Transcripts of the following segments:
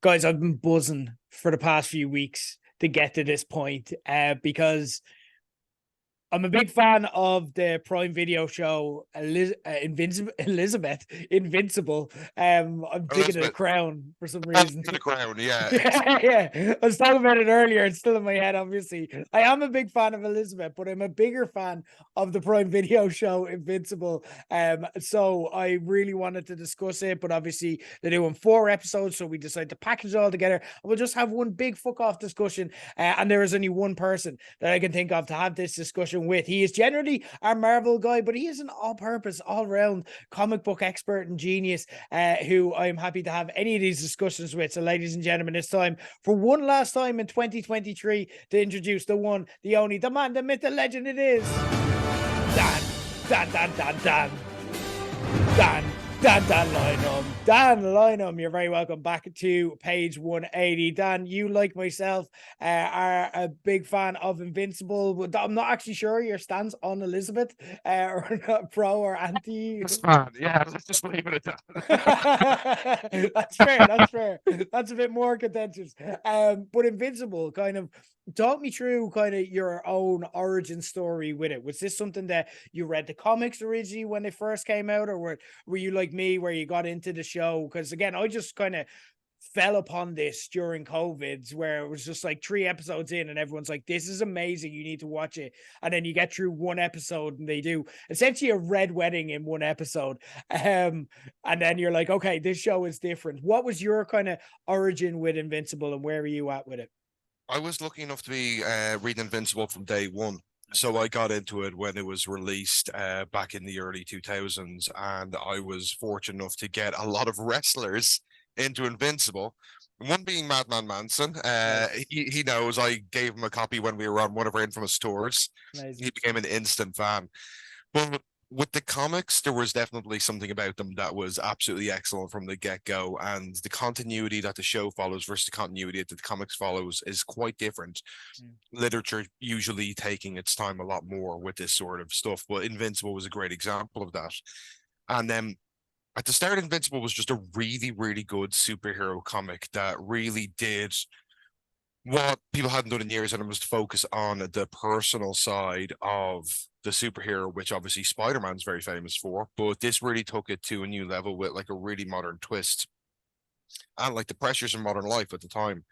Guys, I've been buzzing for the past few weeks to get to this point because I'm a big fan of the Prime Video show Invincible. I'm thinking of the Elizabeth, Crown for some Elizabeth reason. to the crown. Yeah, Yeah. I was talking about it earlier. It's still in my head, obviously. I am a big fan of Elizabeth, but I'm a bigger fan of the Prime Video show Invincible. So I really wanted to discuss it, but obviously they're doing 4 episodes, so we decided to package it all together. And we'll just have one big fuck off discussion. And there is only one person that I can think of to have this discussion with. He is generally our Marvel guy, but he is an all-purpose, all-round comic book expert and genius who I'm happy to have any of these discussions with. So, ladies and gentlemen, it's time for one last time in 2023 to introduce the one, the only, the man, the myth, the legend. It is Dan, Dan, Dan, Dan, Dan, Dan. Dan Lynham. Dan Lynham, you're very welcome back to page 180. Dan, you, like myself, are a big fan of Invincible. I'm not actually sure your stance on Elizabeth, or not pro or anti. it's fine. Yeah, let's just leave it at That's fair. That's fair. That's a bit more contentious. But Invincible, kind of talk me through kind of your own origin story with it. Was this something that you read the comics originally when they first came out, or were you like me where you got into the show? Because again, I just kind of fell upon this during COVID's, where it was just like 3 episodes in and everyone's like, this is amazing, you need to watch it. And then you get through one episode and they do essentially a red wedding in one episode. And then you're like, okay, this show is different. What was your kind of origin with Invincible and where are you at with it? I was lucky enough to be reading Invincible from day one. So I got into it when it was released back in the early 2000s, and I was fortunate enough to get a lot of wrestlers into Invincible. One being Madman Manson. Nice. He knows I gave him a copy when we were on one of our infamous tours. Amazing. He became an instant fan. But with the comics, there was definitely something about them that was absolutely excellent from the get-go, and the continuity that the show follows versus the continuity that the comics follows is quite different. Literature usually taking its time a lot more with this sort of stuff, but Invincible was a great example of that. And then at the start, Invincible was just a really, really good superhero comic that really did what people hadn't done in years, and it was to focus on the personal side of the superhero, which obviously Spider-Man's very famous for, but this really took it to a new level with like a really modern twist and like the pressures of modern life at the time.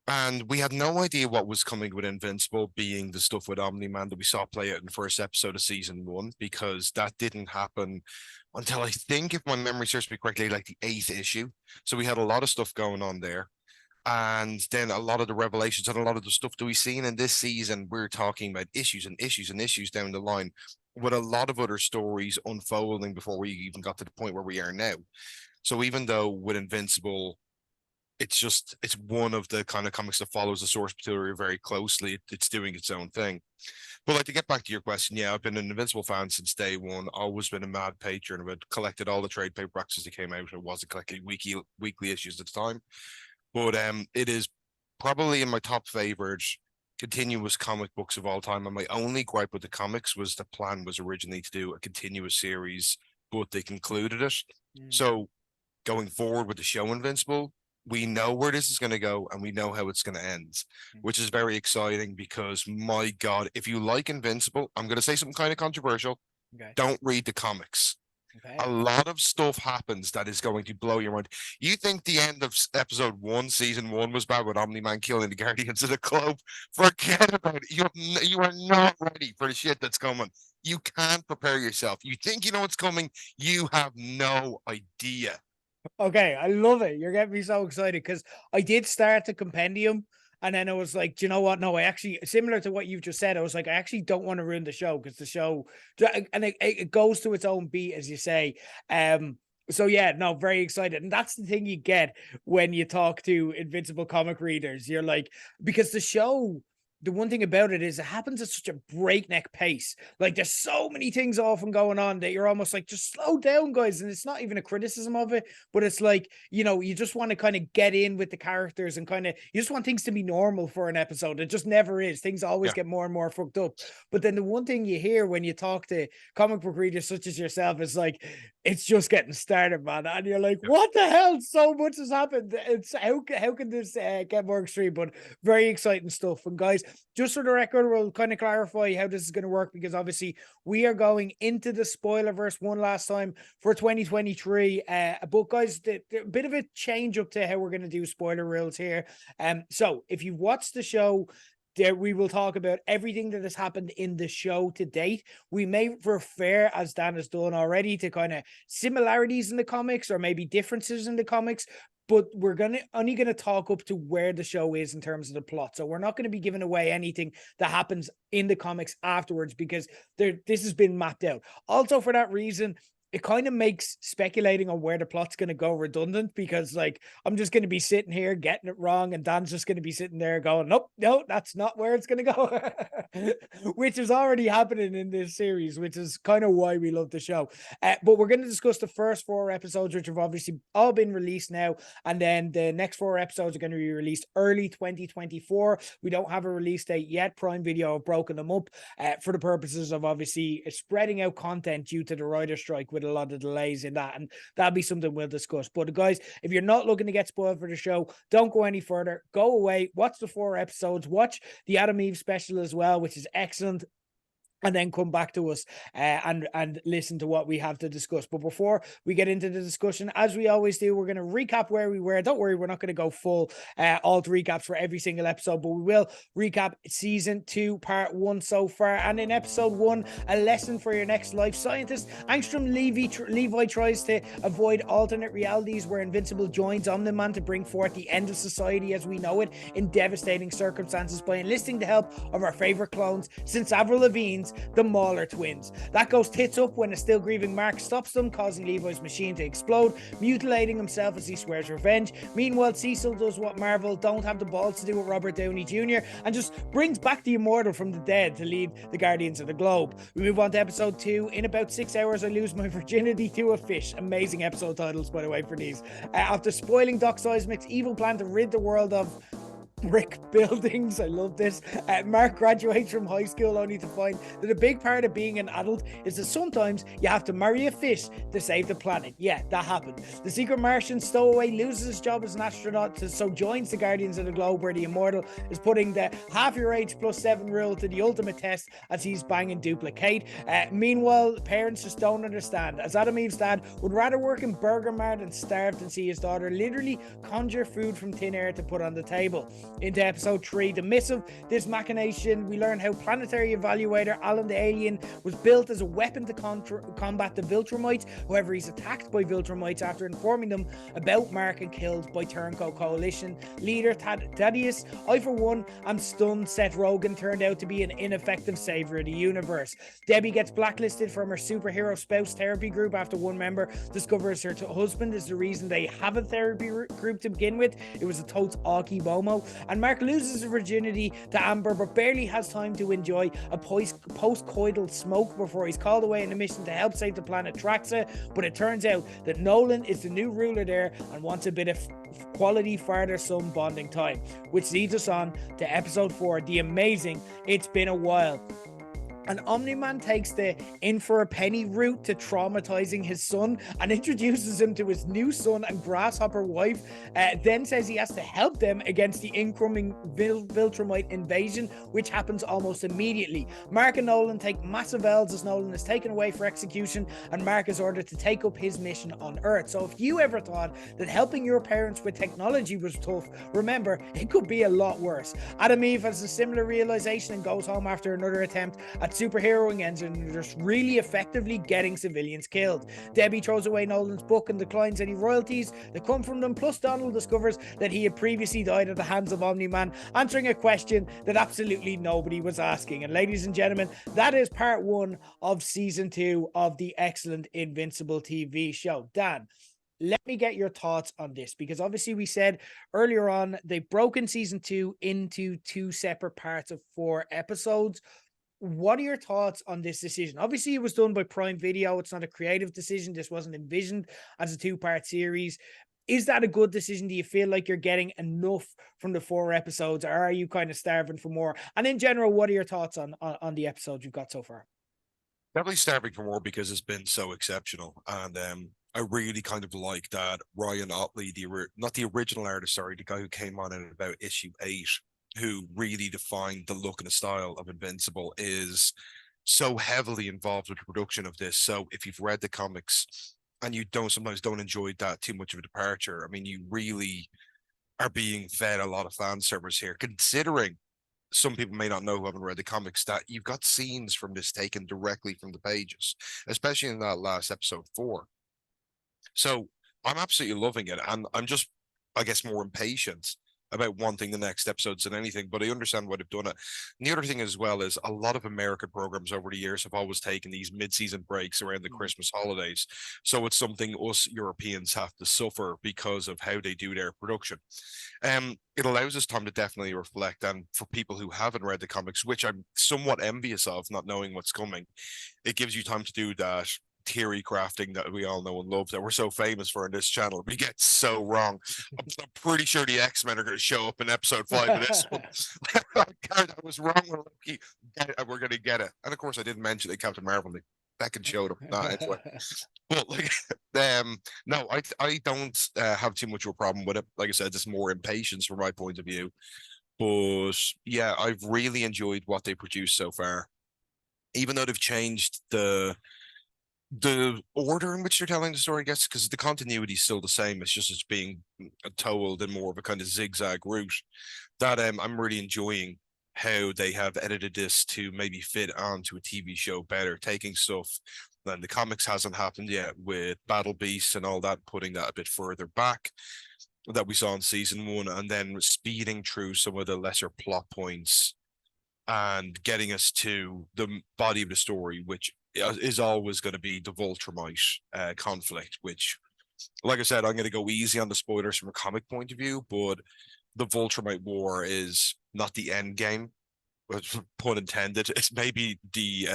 And we had no idea what was coming with Invincible, being the stuff with Omni-Man that we saw play out in the first episode of season 1, because that didn't happen until, I think, if my memory serves me correctly, like the 8th issue. So we had a lot of stuff going on there. And then a lot of the revelations and a lot of the stuff that we've seen in this season, we're talking about issues and issues and issues down the line, with a lot of other stories unfolding before we even got to the point where we are now. So even though with Invincible, it's one of the kind of comics that follows the source material very closely. It's doing its own thing. But like, to get back to your question, yeah, I've been an Invincible fan since day one. Always been a mad patron. I've collected all the trade paperbacks as they came out. I wasn't collecting weekly issues at the time. But it is probably in my top favorite continuous comic books of all time. And my only gripe with the comics was the plan was originally to do a continuous series, but they concluded it. So going forward with the show Invincible, we know where this is going to go and we know how it's going to end, which is very exciting because, my God, if you like Invincible, I'm going to say something kind of controversial. Okay. Don't read the comics. Okay. A lot of stuff happens that is going to blow your mind. You think the end of episode 1, season 1 was bad with Omni-Man killing the Guardians of the Globe? Forget about it. You are not ready for the shit that's coming. You can't prepare yourself. You think you know what's coming. You have no idea. Okay, I love it. You're getting me so excited because I did start the compendium and then I was like, do you know what? No, I actually, similar to what you've just said, I was like, I actually don't want to ruin the show because the show, and it goes to its own beat, as you say. So yeah, no, very excited. And that's the thing you get when you talk to Invincible comic readers. You're like, because the show, the one thing about it is it happens at such a breakneck pace. Like there's so many things often going on that you're almost like, just slow down, guys. And it's not even a criticism of it, but it's like, you know, you just want to kind of get in with the characters and kind of, you just want things to be normal for an episode. It just never is. Things always Yeah. get more and more fucked up. But then the one thing you hear when you talk to comic book readers such as yourself is like, it's just getting started, man. And you're like, what the hell? So much has happened. It's how can this get more extreme? But very exciting stuff. And guys, just for the record, we'll kind of clarify how this is going to work, because obviously we are going into the spoilerverse one last time for 2023. But guys, the bit of a change up to how we're going to do spoiler rules here. So if you've watched the show, there we will talk about everything that has happened in the show to date. We may refer, as Dan has done already, to kind of similarities in the comics or maybe differences in the comics, but we're only gonna talk up to where the show is in terms of the plot. So we're not going to be giving away anything that happens in the comics afterwards, because this has been mapped out. Also, for that reason, it kind of makes speculating on where the plot's going to go redundant, because like I'm just going to be sitting here getting it wrong, and Dan's just going to be sitting there going, nope, no, that's not where it's going to go, which is already happening in this series, which is kind of why we love the show. But we're going to discuss the first 4 episodes, which have obviously all been released now, and then the next 4 episodes are going to be released early 2024. We don't have a release date yet. Prime Video have broken them up for the purposes of obviously spreading out content due to the writer strike, with a lot of delays in that, and that'll be something we'll discuss. But guys, if you're not looking to get spoiled for the show, don't go any further. Go away, watch the 4 episodes, watch the Adam Eve special as well, which is excellent, and then come back to us and listen to what we have to discuss. But before we get into the discussion, as we always do, we're going to recap where we were. Don't worry, we're not going to go full all recaps for every single episode, but we will recap season 2, part 1 so far. And in episode 1, a lesson for your next life. Scientist Angstrom Levi tries to avoid alternate realities where Invincible joins omni-man to bring forth the end of society as we know it in devastating circumstances by enlisting the help of our favorite clones since Avril Lavigne's the Mauler twins. That goes tits up when a still grieving Mark stops them, causing Levi's machine to explode, mutilating himself as he swears revenge. Meanwhile, Cecil does what Marvel don't have the balls to do with Robert Downey Jr. and just brings back the Immortal from the dead to lead the Guardians of the Globe. We move on to episode 2. In about 6 hours, I lose my virginity to a fish. Amazing episode titles, by the way, for these. After spoiling Doc Seismic's evil plan to rid the world of brick buildings. I love this. Mark graduates from high school only to find that a big part of being an adult is that sometimes you have to marry a fish to save the planet. Yeah, that happened. The secret Martian stowaway loses his job as an astronaut, so joins the Guardians of the Globe, where the Immortal is putting the half your age plus 7 rule to the ultimate test as he's banging dupli-kate. Meanwhile, parents just don't understand, as Adam Eve's dad would rather work in Burger Mart and starve than see his daughter literally conjure food from thin air to put on the table. Into episode 3, the missive. This machination, we learn how planetary evaluator Alan the Alien was built as a weapon to combat the Viltrumites. However, he's attacked by Viltrumites after informing them about Mark and killed by Turncoat Coalition leader Thaddeus. I, for one, am stunned Seth Rogen turned out to be an ineffective savior of the universe. Debbie gets blacklisted from her superhero spouse therapy group after one member discovers her husband is the reason they have a therapy group to begin with. It was a totes Aki Bomo. And Mark loses his virginity to Amber, but barely has time to enjoy a post-coital smoke before he's called away on a mission to help save the planet Traxa. But it turns out that Nolan is the new ruler there and wants a bit of quality father-son bonding time, which leads us on to episode 4, the amazing It's Been a While. And Omni-Man takes the in for a penny route to traumatizing his son and introduces him to his new son and grasshopper wife, then says he has to help them against the incoming Viltrumite invasion, which happens almost immediately. Mark and Nolan take massive L's as Nolan is taken away for execution and Mark is ordered to take up his mission on Earth. So if you ever thought that helping your parents with technology was tough, remember, it could be a lot worse. Adam Eve has a similar realization and goes home after another attempt at superheroing ends and just really effectively getting civilians killed. Debbie throws away Nolan's book and declines any royalties that come from them, plus Donald discovers that he had previously died at the hands of Omni-Man, answering a question that absolutely nobody was asking. And ladies and gentlemen, that is part 1 of season 2 of the excellent Invincible TV show. Dan, let me get your thoughts on this, because obviously we said earlier on they've broken season 2 into 2 separate parts of 4 episodes. What are your thoughts on this decision? Obviously, it was done by Prime Video. It's not a creative decision. This wasn't envisioned as a 2-part series. Is that a good decision? Do you feel like you're getting enough from the 4 episodes, or are you kind of starving for more? And in general, what are your thoughts on the episodes you've got so far? Definitely starving for more because it's been so exceptional, and I really kind of like that Ryan Otley, not the original artist, sorry, the guy who came on in about issue 8, who really defined the look and the style of Invincible, is so heavily involved with the production of this. So if you've read the comics and you sometimes don't enjoy that too much of a departure, I mean, you really are being fed a lot of fan service here, considering some people may not know who haven't read the comics that you've got scenes from this taken directly from the pages, especially in that last episode 4. So I'm absolutely loving it, and I'm just, I guess, more impatient about wanting the next episodes than anything. But I understand why they've done it. And the other thing as well is a lot of American programs over the years have always taken these mid-season breaks around the Christmas holidays. So it's something us Europeans have to suffer because of how they do their production. It allows us time to definitely reflect, and for people who haven't read the comics, which I'm somewhat envious of, not knowing what's coming, it gives you time to do that theory crafting that we all know and love, that we're so famous for in this channel. We get so wrong. I'm pretty sure the X-Men are going to show up in episode 5 of this one. I was wrong with Loki. We're going to get it. And of course, I didn't mention that Captain Marvel, they can show them. Nah, anyway. But like, no, I don't have too much of a problem with it. Like I said, just more impatience from my point of view. But yeah, I've really enjoyed what they produced so far. Even though they've changed the order in which they're telling the story, I guess, because the continuity is still the same. It's just it's being told in more of a kind of zigzag route. That I'm really enjoying how they have edited this to maybe fit onto a TV show better, taking stuff that the comics hasn't happened yet with Battle Beasts and all that, putting that a bit further back that we saw in season 1, and then speeding through some of the lesser plot points and getting us to the body of the story, which is always going to be the Voltramite conflict, which, like I said, I'm going to go easy on the spoilers from a comic point of view, but the Voltramite War is not the end game, pun intended. It's maybe the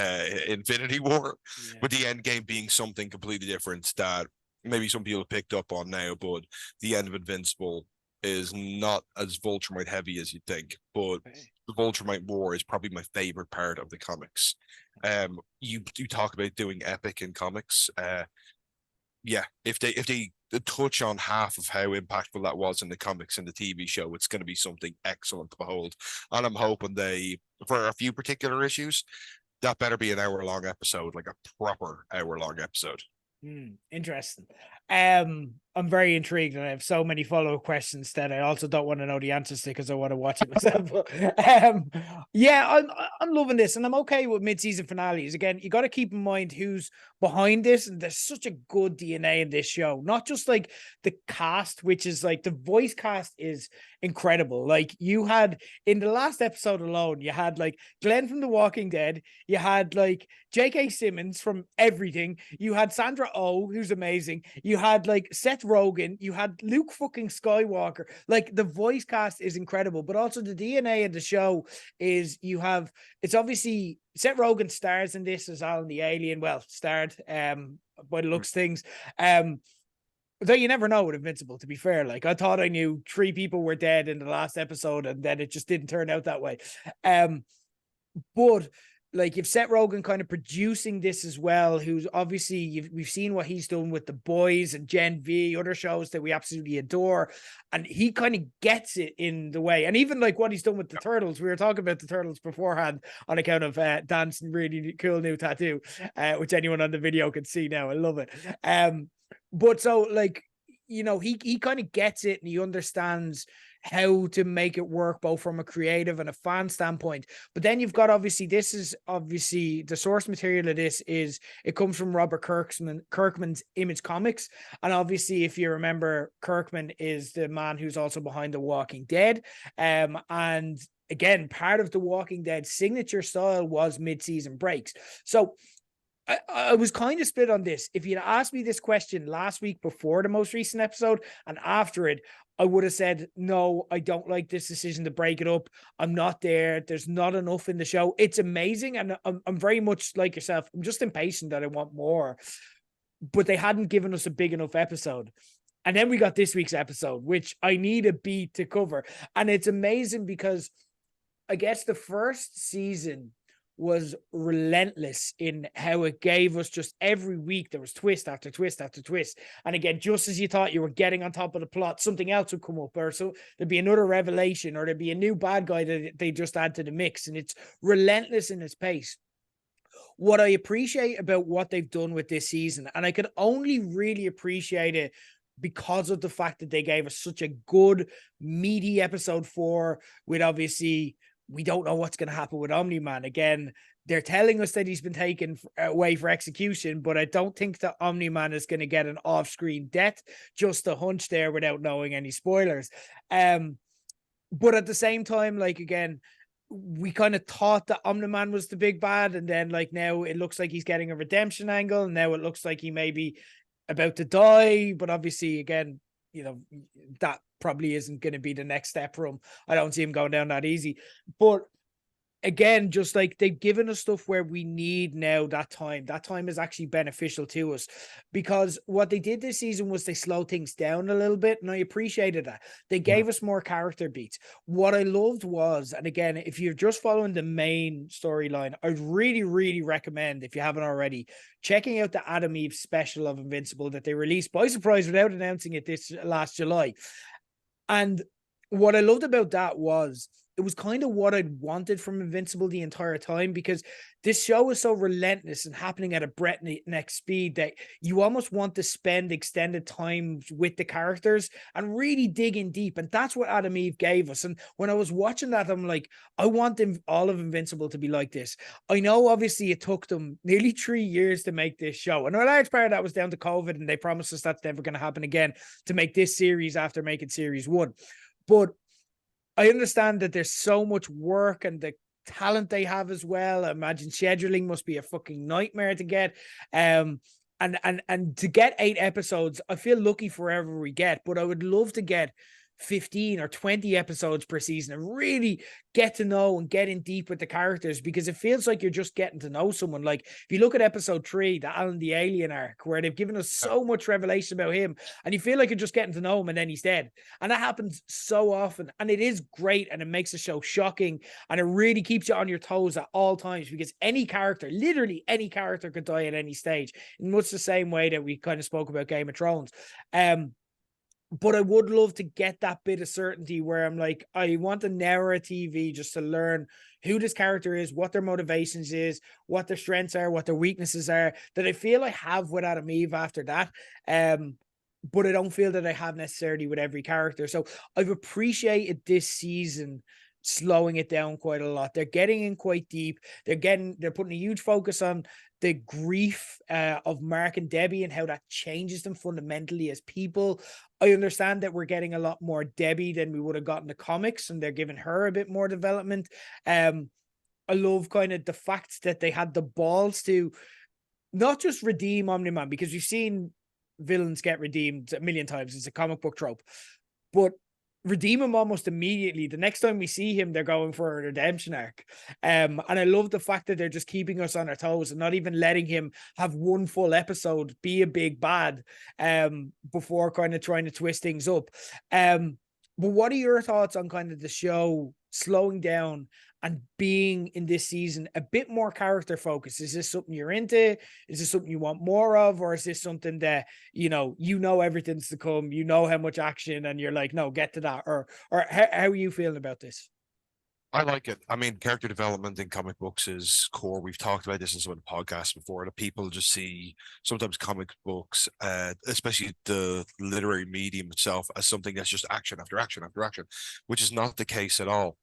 Infinity War, but the end game being something completely different that maybe some people have picked up on now, but the end of Invincible is not as Voltramite heavy as you'd think, but the Voltramite War is probably my favorite part of the comics. You do talk about doing epic in comics. Yeah, if they touch on half of how impactful that was in the comics and the TV show, it's going to be something excellent to behold. And I'm hoping they, for a few particular issues, that better be an hour-long episode, like a proper hour-long episode. Interesting. I'm very intrigued, and I have so many follow-up questions that I also don't want to know the answers to because I want to watch it myself. Yeah, I'm loving this, and I'm okay with mid-season finales. Again, you got to keep in mind who's behind this, and there's such a good DNA in this show. Not just like the cast, which is like the voice cast is incredible. Like you had in the last episode alone, you had like Glenn from The Walking Dead, you had like J.K. Simmons from everything, you had Sandra Oh, who's amazing, you had like Seth Rogen, you had Luke fucking Skywalker. Like the voice cast is incredible, but also the DNA of the show is you have, it's obviously Seth Rogen stars in this as Alan the Alien. Well, starred by the looks things. Though you never know with Invincible, to be fair. Like I thought I knew 3 people were dead in the last episode, and then it just didn't turn out that way. But like if Seth Rogen kind of producing this as well, who's obviously we've seen what he's done with The Boys and Gen V, other shows that we absolutely adore, and he kind of gets it in the way. And even like what he's done with the Turtles, we were talking about the Turtles beforehand on account of Dan's really cool new tattoo, which anyone on the video can see now. I love it. But so like, you know, he kind of gets it, and he understands how to make it work both from a creative and a fan standpoint. But then you've got this is obviously the source material of this is it comes from Robert Kirkman's Image Comics. And obviously, if you remember, Kirkman is the man who's also behind The Walking Dead. And again, part of The Walking Dead signature style was mid-season breaks. So I was kind of split on this. If you'd asked me this question last week before the most recent episode and after it, I would have said, no, I don't like this decision to break it up. I'm not there. There's not enough in the show. It's amazing. And I'm very much like yourself. I'm just impatient that I want more. But they hadn't given us a big enough episode. And then we got this week's episode, which I need a beat to cover. And it's amazing because I guess the first season was relentless in how it gave us just every week. There was twist after twist after twist. And again, just as you thought you were getting on top of the plot, something else would come up, or so there'd be another revelation, or there'd be a new bad guy that they just add to the mix. And it's relentless in its pace. What I appreciate about what they've done with this season, and I could only really appreciate it because of the fact that they gave us such a good, meaty episode 4, with obviously, we don't know what's going to happen with Omni-Man. Again, they're telling us that he's been taken away for execution, but I don't think that Omni-Man is going to get an off-screen death. Just a hunch there without knowing any spoilers. But at the same time, like, again, we kind of thought that Omni-Man was the big bad, and then like now it looks like he's getting a redemption angle, and now it looks like he may be about to die. But obviously, again, you know, that probably isn't going to be the next step for him. I don't see him going down that easy. But again, just like they've given us stuff where we need now that time is actually beneficial to us, because what they did this season was they slowed things down a little bit, and I appreciated that. They gave us more character beats. What I loved was, and again, if you're just following the main storyline, I'd really recommend, if you haven't already, checking out the Adam Eve special of Invincible that they released by surprise without announcing it this last July. And what I loved about that was, it was kind of what I'd wanted from Invincible the entire time, because this show is so relentless and happening at a breakneck speed that you almost want to spend extended time with the characters and really dig in deep. And that's what Adam Eve gave us. And when I was watching that, I'm like, I want all of Invincible to be like this. I know obviously it took them nearly 3 years to make this show, and a large part of that was down to COVID, and they promised us that's never going to happen again, to make this series after making series 1. But I understand that there's so much work and the talent they have as well. I imagine scheduling must be a fucking nightmare to get. And to get 8 episodes, I feel lucky for whatever we get, but I would love to get 15 or 20 episodes per season and really get to know and get in deep with the characters, because it feels like you're just getting to know someone. Like, if you look at episode 3, the Alan the Alien arc, where they've given us so much revelation about him, and you feel like you're just getting to know him, and then he's dead. And that happens so often, and it is great, and it makes the show shocking, and it really keeps you on your toes at all times, because any character, literally any character, could die at any stage, in much the same way that we kind of spoke about Game of Thrones. But I would love to get that bit of certainty where I'm like, I want an hour of TV just to learn who this character is, what their motivations is, what their strengths are, what their weaknesses are, that I feel I have with Adam Eve after that. But I don't feel that I have necessarily with every character. So I've appreciated this season slowing it down quite a lot. They're getting in quite deep. They're putting a huge focus on the grief of Mark and Debbie and how that changes them fundamentally as people. I understand that we're getting a lot more Debbie than we would have gotten the comics, and they're giving her a bit more development. I love kind of the fact that they had the balls to not just redeem Omni-Man, because we've seen villains get redeemed a million times. It's a comic book trope, but redeem him almost immediately. The next time we see him, they're going for a redemption arc. And I love the fact that they're just keeping us on our toes and not even letting him have one full episode, be a big bad, before kind of trying to twist things up. But what are your thoughts on kind of the show slowing down and being in this season a bit more character focused? Is this something you're into? Is this something you want more of? Or is this something that, you know everything's to come, you know how much action, and you're like, no, get to that? Or how are you feeling about this? I like it. I mean, character development in comic books is core. We've talked about this in some of the podcasts before, that people just see sometimes comic books, especially the literary medium itself, as something that's just action after action after action, which is not the case at all.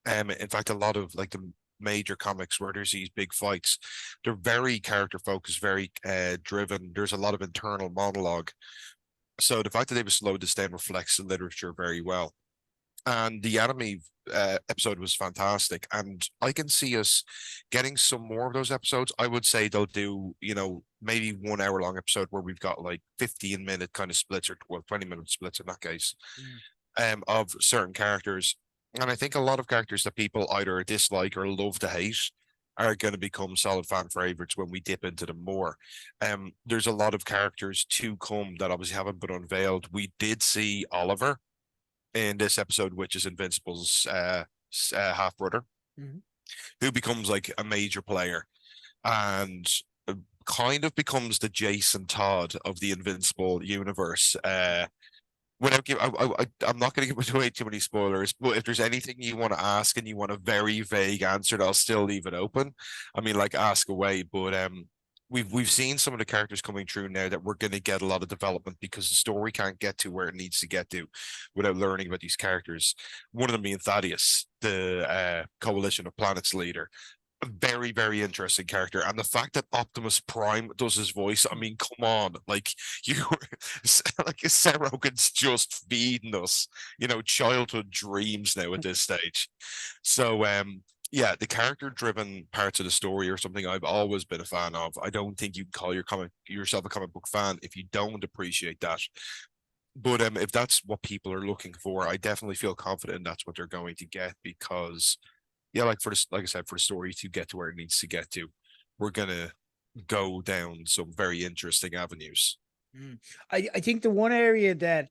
In fact, a lot of like the major comics where there's these big fights, they're very character focused, very driven. There's a lot of internal monologue. So the fact that they've slowed this down reflects the literature very well. And the anime episode was fantastic, and I can see us getting some more of those episodes. I would say they'll do, maybe 1 hour long episode where we've got like 15-minute kind of splits, or 20-minute splits in that case, of certain characters. And I think a lot of characters that people either dislike or love to hate are going to become solid fan favorites when we dip into them more. There's a lot of characters to come that obviously haven't been unveiled. We did see Oliver in this episode, which is Invincible's half brother. who becomes like a major player and kind of becomes the Jason Todd of the Invincible universe. Without give, I'm not going to give away too many spoilers, but if there's anything you want to ask and you want a very vague answer, I'll still leave it open. I mean, like ask away, but we've seen some of the characters coming through now that we're going to get a lot of development because the story can't get to where it needs to get to without learning about these characters. One of them being Thaddeus, the Coalition of Planets leader. A very, very interesting character. And the fact that Optimus Prime does his voice, I mean, come on, like you like Sarah Rogan's just feeding us, childhood dreams now at this stage. So yeah, the character driven parts of the story are something I've always been a fan of. I don't think you can call yourself a comic book fan if you don't appreciate that. But if that's what people are looking for, I definitely feel confident that's what they're going to get because yeah, like like I said, for the story to get to where it needs to get to, we're gonna go down some very interesting avenues. I think the one area that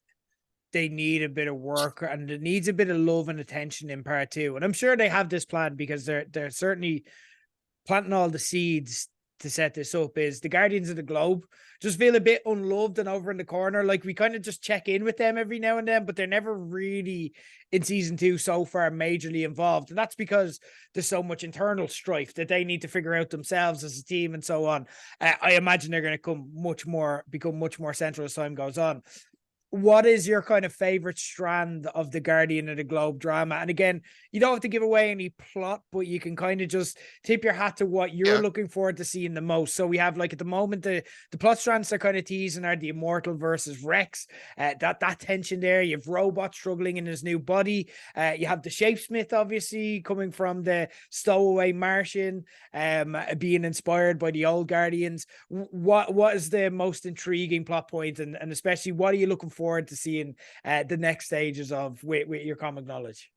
they need a bit of work and it needs a bit of love and attention in part two, and I'm sure they have this plan because they're certainly planting all the seeds to set this up, is the Guardians of the Globe just feel a bit unloved and over in the corner. Like we kind of just check in with them every now and then, but they're never really in season 2 so far majorly involved. And that's because there's so much internal strife that they need to figure out themselves as a team and so on. I imagine they're going to become much more central as time goes on. What is your kind of favorite strand of the Guardian of the Globe drama? And again, you don't have to give away any plot, but you can kind of just tip your hat to what you're looking forward to seeing the most. So we have, like, at the moment, the plot strands they're kind of teasing are the Immortal versus Rex. That tension there. You have Robot struggling in his new body. You have the Shapesmith, obviously, coming from the stowaway Martian, being inspired by the old Guardians. What is the most intriguing plot point, and especially what are you looking forward to seeing the next stages of with your comic knowledge?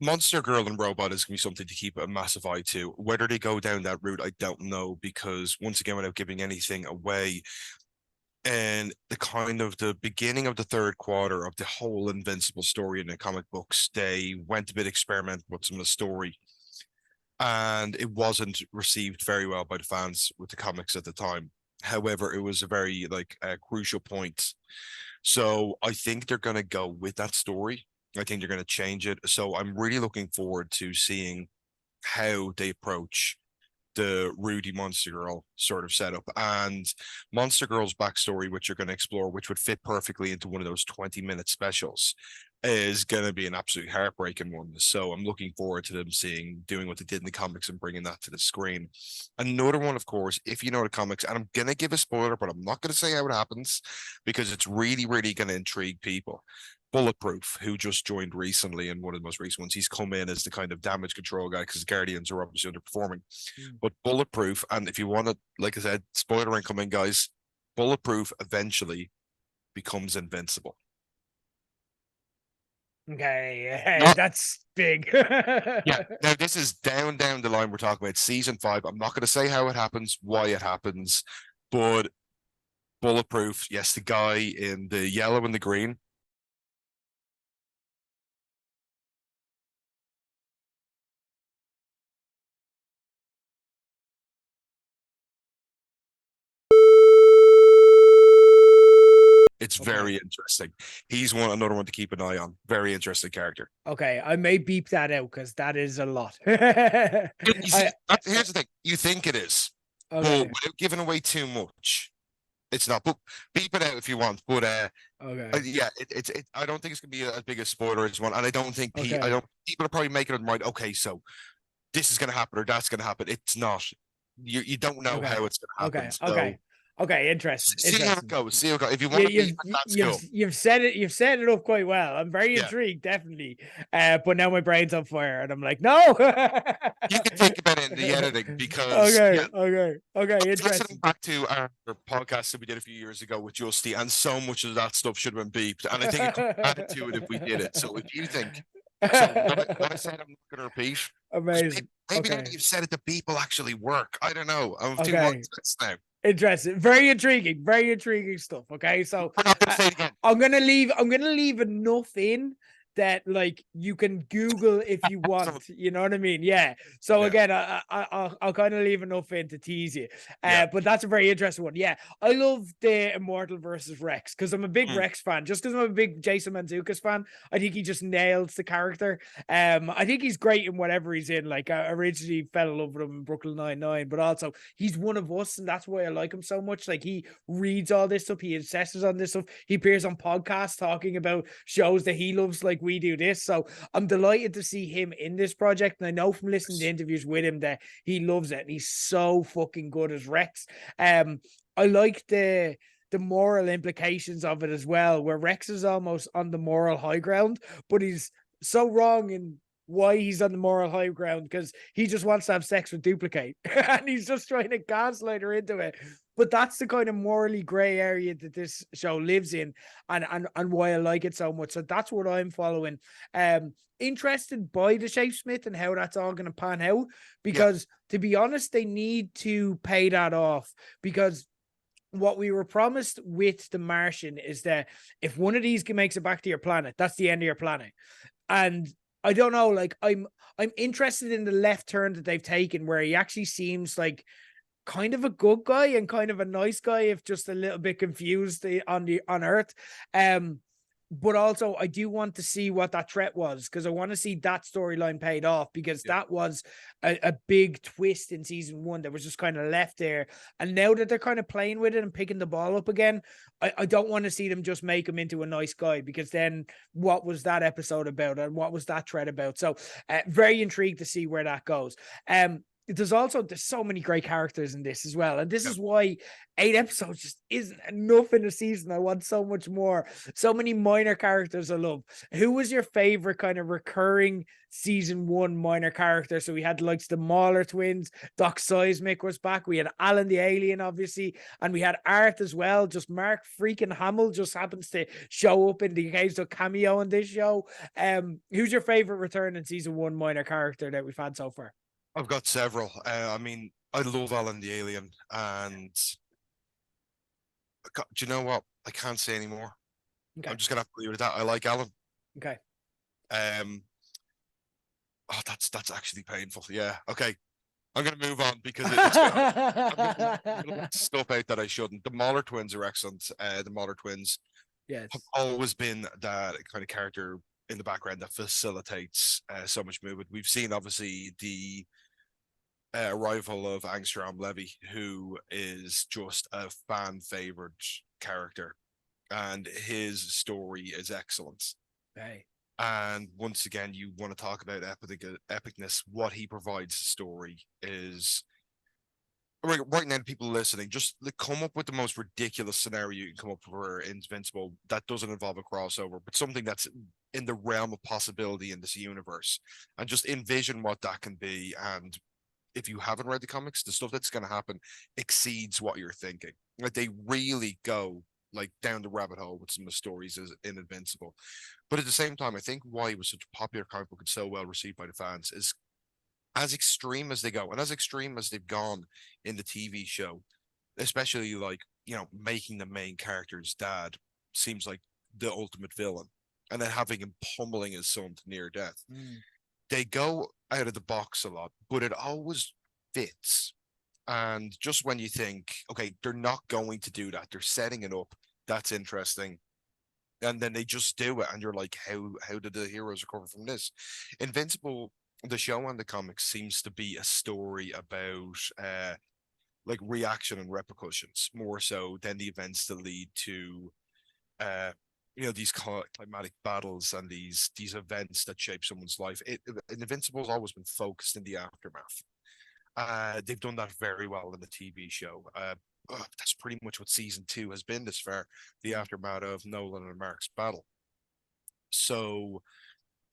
Monster Girl and Robot is going to be something to keep a massive eye to. Whether they go down that route, I don't know, because once again, without giving anything away, and the beginning of the third quarter of the whole Invincible story in the comic books, they went a bit experimental with some of the story, and it wasn't received very well by the fans with the comics at the time. However, it was a very crucial point. So I think they're going to go with that story. I think they're going to change it. So I'm really looking forward to seeing how they approach the Rudy Monster Girl sort of setup and Monster Girl's backstory, which you're going to explore, which would fit perfectly into one of those 20-minute specials, is going to be an absolute heartbreaking one. So I'm looking forward to them doing what they did in the comics and bringing that to the screen. Another one, of course, if you know the comics, and I'm going to give a spoiler, but I'm not going to say how it happens because it's really, really going to intrigue people. Bulletproof, who just joined recently in one of the most recent ones, he's come in as the kind of damage control guy because Guardians are obviously underperforming. But Bulletproof, and if you want to, like I said, spoiler incoming, guys, Bulletproof eventually becomes invincible. Okay, that's big. Yeah, now this is down the line. We're talking about season 5. I'm not going to say how it happens, why it happens, but Bulletproof, yes, the guy in the yellow and the green. It's very interesting. He's another one to keep an eye on. Very interesting character. Okay, I may beep that out because that is a lot. Here's the thing. You think it is, but without giving away too much, it's not. But beep it out if you want. But yeah, it's I don't think it's gonna be as big a spoiler as one, and I don't think people are probably making it mind. Okay, so this is gonna happen or that's gonna happen. It's not. You don't know how it's gonna happen. Okay, interesting. See how it goes. See how it goes. If you want to be, that's cool. You've set it up quite well. I'm very intrigued, definitely. But now my brain's on fire, and I'm like, no. You can think about it in the editing because okay. Interesting. Listening back to our podcast that we did a few years ago with Justy, and so much of that stuff should have been beeped, and I think it could add to it if we did it. So if you think, what I said, I'm not going to repeat. Amazing. Maybe you've said it, the beep will actually work. I don't know. I'm too long to this now. Interesting, very intriguing stuff. Okay, so I'm gonna leave enough in that like you can Google if you want. You know what I mean? Yeah. So Yeah. again, I'll kind of leave enough in to tease you. Yeah. But that's a very interesting one. Yeah, I love the Immortal versus Rex because I'm a big Rex fan. Just because I'm a big Jason Mantzoukas fan, I think he just nails the character. I think he's great in whatever he's in. Like I originally fell in love with him in Brooklyn Nine-Nine, but also he's one of us, and that's why I like him so much. Like he reads all this stuff, he obsesses on this stuff. He appears on podcasts talking about shows that he loves, like we do this. So I'm delighted to see him in this project, and I know from listening to interviews with him that he loves it, and he's so fucking good as Rex. I like the moral implications of it as well, where Rex is almost on the moral high ground, but he's so wrong in why he's on the moral high ground, because he just wants to have sex with dupli-kate and he's just trying to gaslight her into it. But that's the kind of morally gray area that this show lives in, and why I like it so much. So that's what I'm following. Interested by the Shapesmith and how that's all going to pan out, because to be honest, they need to pay that off, because what we were promised with the Martian is that if one of these makes it back to your planet, that's the end of your planet. And I don't know, like I'm interested in the left turn that they've taken, where he actually seems like kind of a good guy and kind of a nice guy, if just a little bit confused on Earth. But also I do want to see what that threat was, because I want to see that storyline paid off, because that was a big twist in season 1 that was just kind of left there. And now that they're kind of playing with it and picking the ball up again, I don't want to see them just make him into a nice guy, because then what was that episode about, and what was that threat about? So very intrigued to see where that goes. There's so many great characters in this as well, and this is why 8 episodes just isn't enough in a season. I want so much more. So many minor characters I love. Who was your favorite kind of recurring season 1 minor character? So we had like the Mauler twins, Doc Seismic was back, we had Alan the alien obviously, and we had Art as well. Just Mark freaking Hamill just happens to show up in the occasional cameo on this show. Who's your favorite return in season 1 minor character that we've had so far? I've got several. I mean, I love Alan the Alien, and do you know what? I can't say anymore. Okay. I'm just gonna have to leave it at that. I like Alan. Okay. Oh, that's actually painful. Yeah. Okay. I'm gonna move on because it's I'm gonna stuff out that I shouldn't. The Mauler twins are excellent. The Mauler twins have always been that kind of character in the background that facilitates so much movement. We've seen obviously the arrival of Angstrom Levy, who is just a fan favorite character, and his story is excellent. Hey. And once again, you want to talk about epicness. What he provides the story is right now. People listening, just come up with the most ridiculous scenario you can come up for Invincible that doesn't involve a crossover, but something that's in the realm of possibility in this universe, and just envision what that can be. And if you haven't read the comics, the stuff that's going to happen exceeds what you're thinking. Like they really go like down the rabbit hole with some of the stories in Invincible. But at the same time, I think why it was such a popular comic book and so well received by the fans is as extreme as they go, and as extreme as they've gone in the TV show, especially like, making the main character's dad seems like the ultimate villain, and then having him pummeling his son to near death. They go out of the box a lot, but it always fits. And just when you think, okay, they're not going to do that, they're setting it up, that's interesting. And then they just do it, and you're like, how did the heroes recover from this? Invincible, the show and the comics, seems to be a story about like reaction and repercussions, more so than the events that lead to these climatic battles and these events that shape someone's life. Invincible has always been focused in the aftermath. They've done that very well in the TV show. That's pretty much what season 2 has been this far, the aftermath of Nolan and Mark's battle. So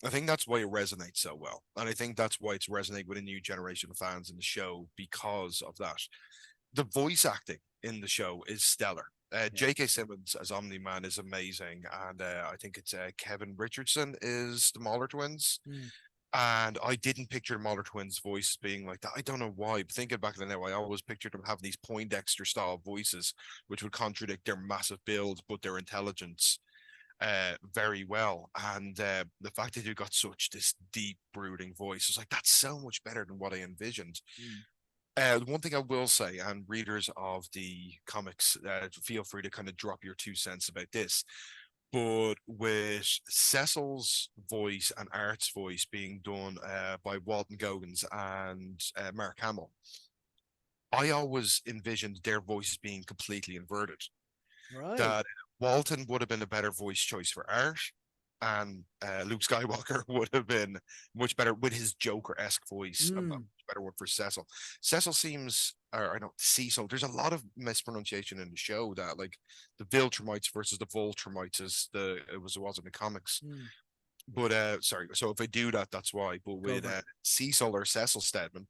I think that's why it resonates so well. And I think that's why it's resonating with a new generation of fans in the show, because of that. The voice acting in the show is stellar. J.K. Simmons as Omni-Man is amazing. And I think it's Kevin Richardson is the Mauler twins. And I didn't picture the Mauler twins' voice being like that. I don't know why. But thinking back then, I always pictured them having these Poindexter style voices, which would contradict their massive build, but their intelligence. very well. And the fact that you got such this deep, brooding voice is like, that's so much better than what I envisioned. One thing I will say, and readers of the comics, feel free to kind of drop your 2 cents about this. But with Cecil's voice and Art's voice being done by Walton Goggins and Mark Hamill, I always envisioned their voices being completely inverted. Right. That Walton would have been a better voice choice for Art, and Luke Skywalker would have been much better with his Joker-esque voice. A much better one for Cecil. Cecil seems, or I don't, Cecil. There's a lot of mispronunciation in the show that, like, the Viltrumites versus the Voltrumites is it was in the comics. But sorry, so if I do that, that's why. But with Cecil or Cecil Stedman,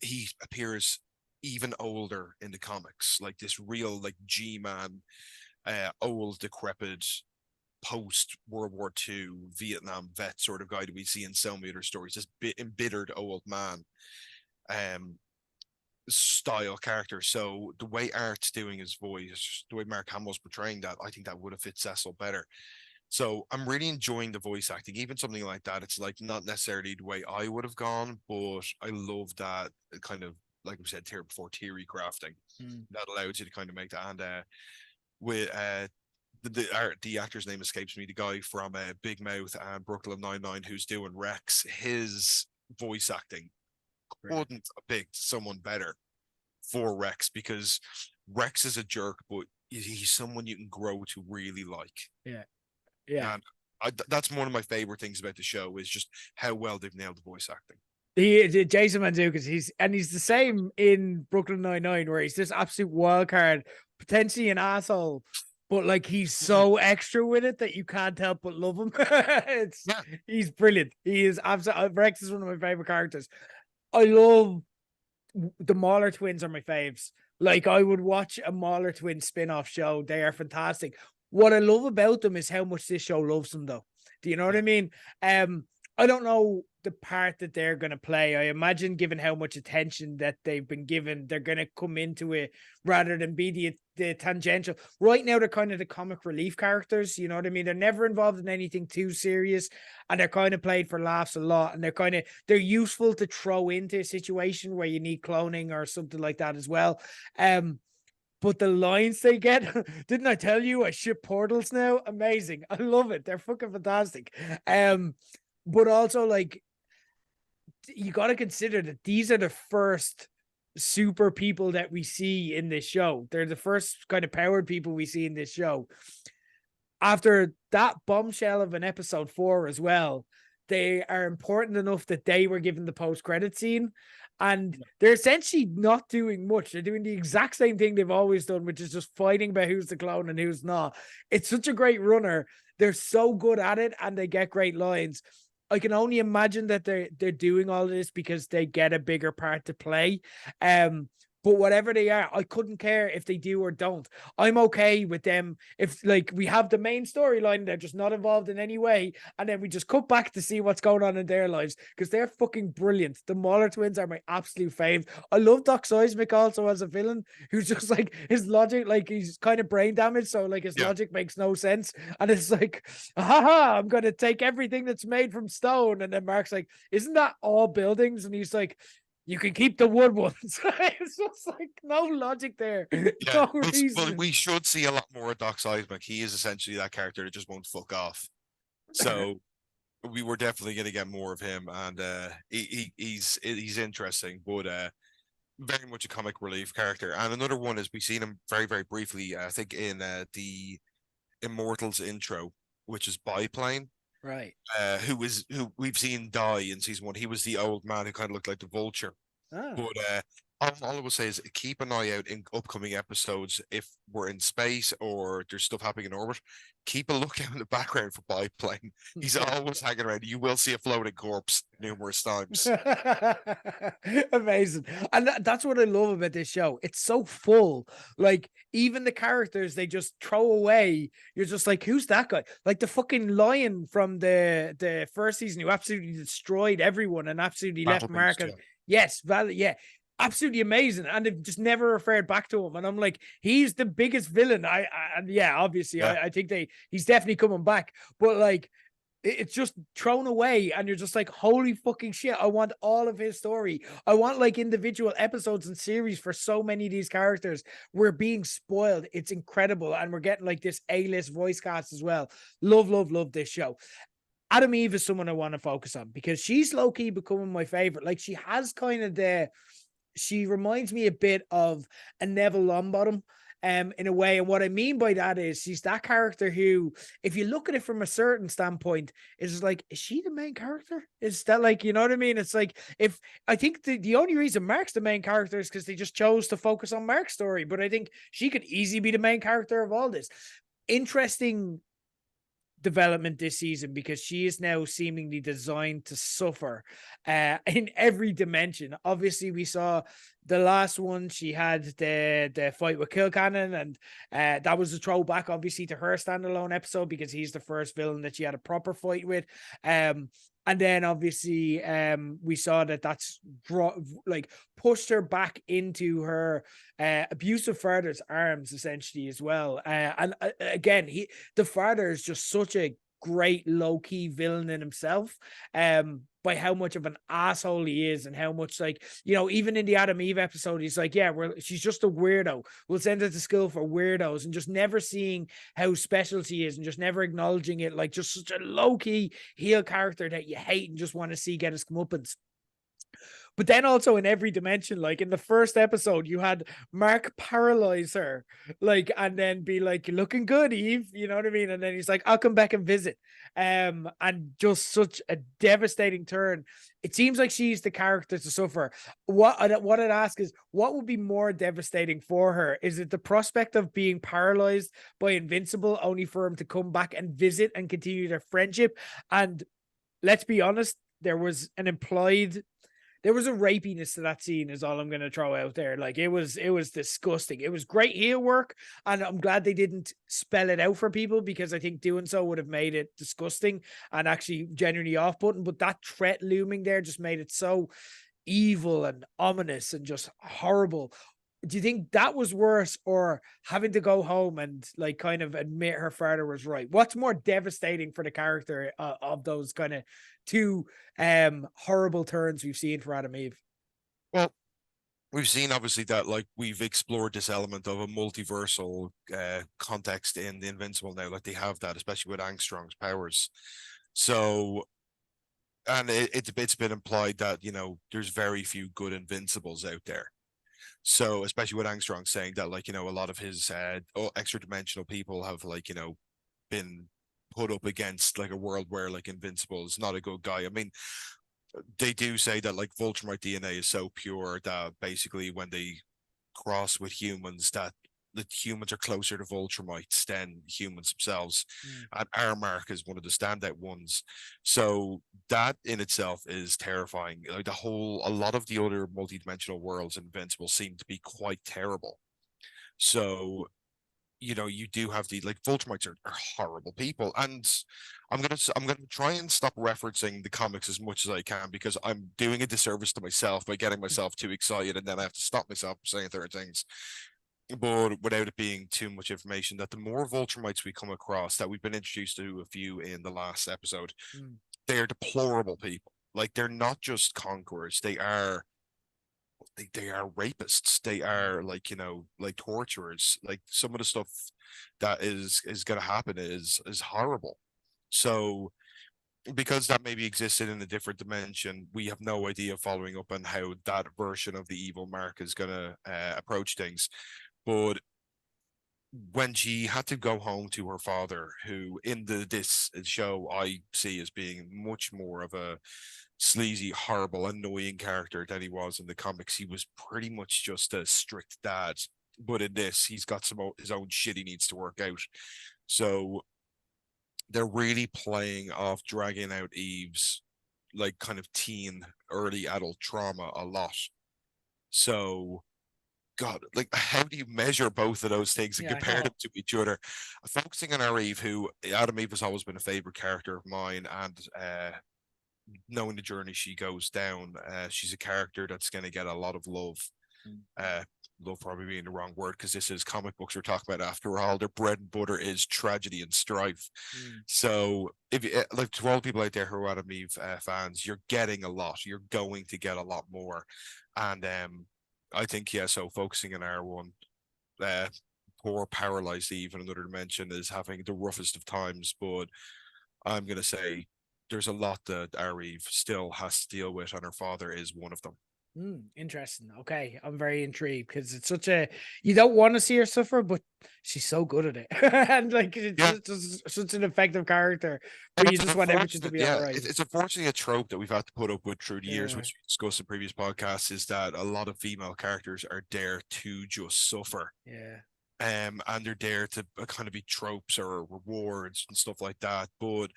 he appears even older in the comics, like this real, like, G-man, old, decrepit, post World War II Vietnam vet sort of guy that we see in so many other stories. This embittered old man, style character. So the way Art's doing his voice, the way Mark Hamill's portraying that, I think that would have fit Cecil better. So I'm really enjoying the voice acting, even something like that. It's like not necessarily the way I would have gone, but I love that kind of, like we said here before, theory crafting that allows you to kind of make that. And with the actor's name escapes me, the guy from Big Mouth and Brooklyn Nine-Nine who's doing Rex, his voice acting couldn't have picked someone better for Rex, because Rex is a jerk, but he's someone you can grow to really like. Yeah. And that's one of my favorite things about the show, is just how well they've nailed the voice acting. Jason Mantzoukas, he's the same in Brooklyn Nine-Nine, where he's this absolute wild card, potentially an asshole, but like he's so extra with it that you can't help but love him. He's brilliant. He is absolutely, Rex is one of my favorite characters. I love the Mauler twins, are my faves. Like, I would watch a Mauler twin spin-off show. They are fantastic. What I love about them is how much this show loves them, though. Do you know what I mean? I don't know the part that they're going to play. I imagine, given how much attention that they've been given, they're going to come into it rather than be the tangential. Right now, they're kind of the comic relief characters. You know what I mean? They're never involved in anything too serious, and they're kind of played for laughs a lot. And they're useful to throw into a situation where you need cloning or something like that as well. But the lines they get, didn't I tell you I ship portals now? Amazing. I love it. They're fucking fantastic. But also, like, you got to consider that these are the first super people that we see in this show. They're the first kind of powered people we see in this show. After that bombshell of an episode 4 as well, they are important enough that they were given the post-credit scene. And they're essentially not doing much. They're doing the exact same thing they've always done, which is just fighting about who's the clone and who's not. It's such a great runner. They're so good at it, and they get great lines. I can only imagine that they're doing all of this because they get a bigger part to play. But whatever they are, I couldn't care if they do or don't. I'm okay with them if, like, we have the main storyline, they're just not involved in any way, and then we just cut back to see what's going on in their lives, because they're fucking brilliant. The Mauler twins are my absolute fave. I love Doc Seismic also as a villain, who's just like, his logic, like, he's kind of brain damaged, so like his logic makes no sense, and it's like, haha, I'm gonna take everything that's made from stone, and then Mark's like, isn't that all buildings? And he's like, you can keep the wood ones. It's just like no logic there. Yeah, No reason. well, we should see a lot more of Doc Seismic. He is essentially that character that just won't fuck off. So we were definitely going to get more of him, and he's interesting, but very much a comic relief character. And another one is, we've seen him very, very briefly, I think, in the Immortals intro, which is Biplane. Right. Who we've seen die in season 1. He was the old man who kind of looked like the Vulture. But all I will say is, keep an eye out in upcoming episodes. If we're in space or there's stuff happening in orbit, keep a lookout in the background for Biplane. He's always hanging around. You will see a floating corpse numerous times. Amazing. And that's what I love about this show. It's so full. Like, even the characters they just throw away, you're just like, who's that guy? Like the fucking lion from the first season, who absolutely destroyed everyone and absolutely left Mark. Yes, yeah. absolutely amazing, and they've just never referred back to him. And I'm like, he's the biggest villain. And yeah, obviously, Yeah. I think he's definitely coming back, but like, it's just thrown away, and you're just like, holy fucking shit, I want all of his story. I want like individual episodes and series for so many of these characters. We're being spoiled. It's incredible, and we're getting like this A-list voice cast as well. Love this show. Adam Eve is someone I want to focus on because she's low-key becoming my favorite. Like, she has kind of she reminds me a bit of a Neville Longbottom, in a way. And what I mean by that is she's that character who, if you look at it from a certain standpoint, is like, is she the main character? Is that, like, you know what I mean? It's like, if I think the only reason Mark's the main character is because they just chose to focus on Mark's story. But I think she could easily be the main character of all this. Interesting development this season, because she is now seemingly designed to suffer in every dimension. Obviously, we saw the last one, she had the fight with Kilcannon, and that was a throwback obviously to her standalone episode, because he's the first villain that she had a proper fight with. And then obviously we saw that's like pushed her back into her abusive father's arms essentially as well. And again, the father is just such a great low-key villain in himself, by how much of an asshole he is, and how much, like, you know, even in the Adam Eve episode, he's like, yeah, she's just a weirdo, we'll send her to school for weirdos, and just never seeing how special she is, and just never acknowledging it. Like, just such a low-key heel character that you hate and just want to see get his comeuppance. But then also in every dimension, like in the first episode, you had Mark paralyze her, like, and then be like, looking good, Eve, you know what I mean? And then he's like, I'll come back and visit. And just such a devastating turn. It seems like she's the character to suffer. What I'd ask is, what would be more devastating for her? Is it the prospect of being paralyzed by Invincible, only for him to come back and visit and continue their friendship? And let's be honest, there was a rapiness to that scene, is all I'm going to throw out there. Like, it was disgusting. It was great heel work, and I'm glad they didn't spell it out for people, because I think doing so would have made it disgusting and actually genuinely off-putting. But that threat looming there just made it so evil and ominous and just horrible. Do you think that was worse, or having to go home and like kind of admit her father was right? What's more devastating for the character of those kind of two horrible turns we've seen for Adam Eve? Well, we've seen obviously that like we've explored this element of a multiversal context in the Invincible now. Like, they have that, especially with Angstrom's powers. So, and it's been implied that, you know, there's very few good Invincibles out there. So, especially with Angstrom saying that, like, you know, a lot of his extra dimensional people have, like, you know, been put up against like a world where like Invincible is not a good guy. I mean, they do say that like Vulturite DNA is so pure that basically when they cross with humans, that the humans are closer to Vultramites than humans themselves. And our mark is one of the standout ones. So that in itself is terrifying. Like, a lot of the other multidimensional worlds in Invincible seem to be quite terrible. So, you know, you do have the like Vultramites are horrible people, and I'm gonna try and stop referencing the comics as much as I can, because I'm doing a disservice to myself by getting myself too excited, and then I have to stop myself from saying certain things. But without it being too much information, that the more Vultramites we come across, that we've been introduced to a few in the last episode, they are deplorable people. Like, they're not just conquerors; they are rapists. They are, like, you know, like torturers. Like, some of the stuff that is going to happen is horrible. So, because that maybe existed in a different dimension, we have no idea following up on how that version of the evil Mark is going to approach things. But when she had to go home to her father, who in this show I see as being much more of a sleazy, horrible, annoying character than he was in the comics. He was pretty much just a strict dad, but in this, he's got his own shit he needs to work out. So they're really playing off dragging out Eve's like kind of teen, early adult trauma a lot. So, God, like, how do you measure both of those things and Yeah, I compare know. them to each other? Focusing on our Eve, who Adam Eve has always been a favorite character of mine, and knowing the journey she goes down. She's a character that's going to get a lot of love. Love probably being the wrong word, because this is comic books we're talking about after all. Their bread and butter is tragedy and strife. So if you, like, to all the people out there who are Adam Eve fans, you're getting a lot. You're going to get a lot more. And I think, yeah, so focusing on R1, poor paralyzed Eve in another dimension is having the roughest of times, but I'm gonna say there's a lot that our Eve still has to deal with, and her father is one of them. Interesting. Okay, I'm very intrigued because it's such a, you don't want to see her suffer, but she's so good at it, and like it's just such an effective character. But you just want everything to be all right. It's unfortunately a trope that we've had to put up with through the years, which we discussed in previous podcasts, is that a lot of female characters are there to just suffer. And they're there to kind of be tropes or rewards and stuff like that. But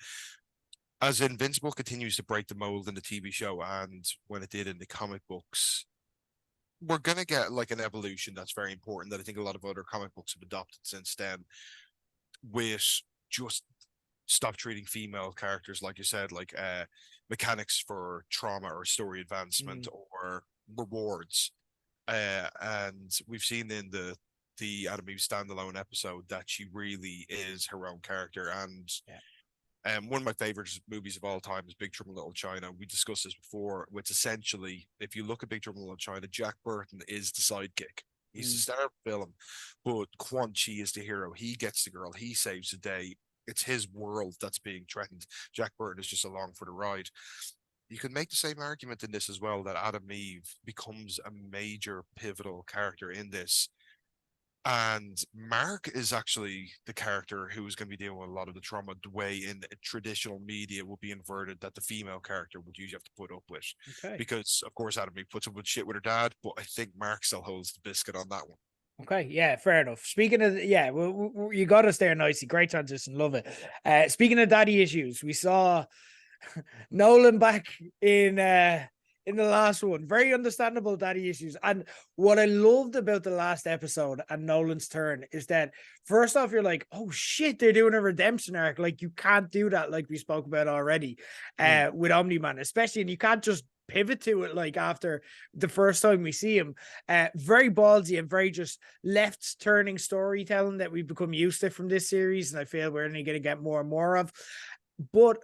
as Invincible continues to break the mold in the TV show, and when it did in the comic books, we're gonna get like an evolution that's very important that I think a lot of other comic books have adopted since then, with just stop treating female characters, like you said, like mechanics for trauma or story advancement or rewards. And we've seen in the Adam Eve standalone episode that she really is her own character. And one of my favorite movies of all time is Big Trouble in Little China. We discussed this before, which essentially, if you look at Big Trouble in Little China, Jack Burton is the sidekick. He's the star of the film, but Quan Chi is the hero. He gets the girl. He saves the day. It's his world that's being threatened. Jack Burton is just along for the ride. You can make the same argument in this as well, that Adam Eve becomes a major pivotal character in this. And Mark is actually the character who is going to be dealing with a lot of the trauma, the way in traditional media would be inverted that the female character would usually have to put up with. Because, of course, Adam Eve puts up with shit with her dad, but I think Mark still holds the biscuit on that one. Okay, yeah, fair enough. Speaking of, you got us there nicely. Great transition, love it. Speaking of daddy issues, we saw Nolan back in the last one. Very understandable daddy issues. And what I loved about the last episode and Nolan's turn is that first off, you're like, oh shit, they're doing a redemption arc. Like, you can't do that, like we spoke about already, with Omni-Man, especially, and you can't just pivot to it like after the first time we see him. Very ballsy and very just left turning storytelling that we've become used to from this series, and I feel we're only going to get more and more of. But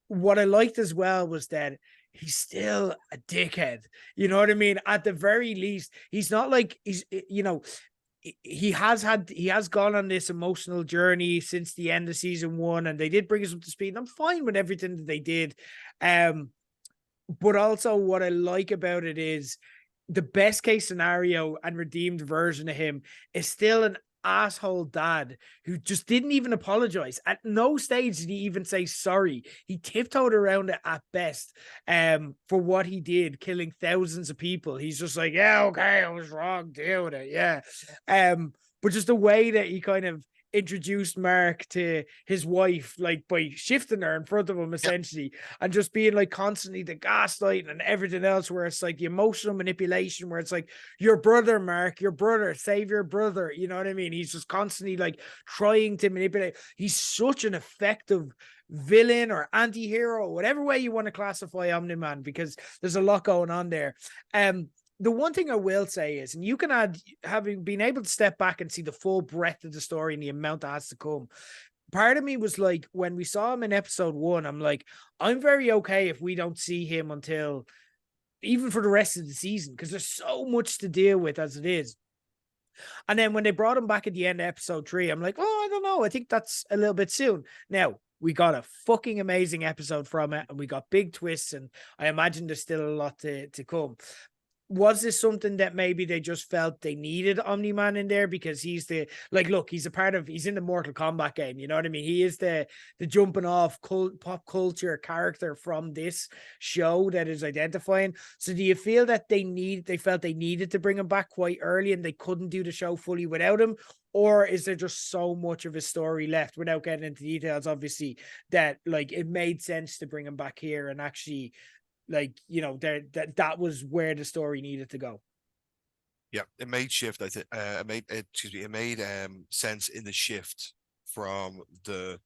what I liked as well was that he's still a dickhead. You know what I mean? At the very least, he's not like he has gone on this emotional journey since the end of season 1, and they did bring us up to speed. And I'm fine with everything that they did. But also what I like about it is the best case scenario and redeemed version of him is still an asshole dad who just didn't even apologize. At no stage did he even say sorry. He tiptoed around it at best for what he did, killing thousands of people. He's just like, yeah, okay, I was wrong, deal with it. Yeah. But just the way that he kind of introduced Mark to his wife, like by shifting her in front of him essentially, and just being like constantly the gaslighting and everything else, where it's like the emotional manipulation, where it's like, your brother, Mark, your brother, save your brother. You know what I mean? He's just constantly like trying to manipulate. He's such an effective villain or anti-hero, whatever way you want to classify Omni-Man, because there's a lot going on there. The one thing I will say is, and you can add, having been able to step back and see the full breadth of the story and the amount that has to come, part of me was like, when we saw him in episode 1, I'm like, I'm very okay if we don't see him until even for the rest of the season, because there's so much to deal with as it is. And then when they brought him back at the end of episode 3, I'm like, oh, I don't know. I think that's a little bit soon. Now, we got a fucking amazing episode from it, and we got big twists, and I imagine there's still a lot to come. Was this something that maybe they just felt they needed Omni-Man in there because he's the, like, look, he's in the Mortal Kombat game, you know what I mean? He is the jumping off pop culture character from this show that is identifying. So do you feel that they felt they needed to bring him back quite early and they couldn't do the show fully without him? Or is there just so much of his story left, without getting into details, obviously, that like it made sense to bring him back here and actually, like, you know, that was where the story needed to go? Yeah, it made shift. I think it made sense in the shift from the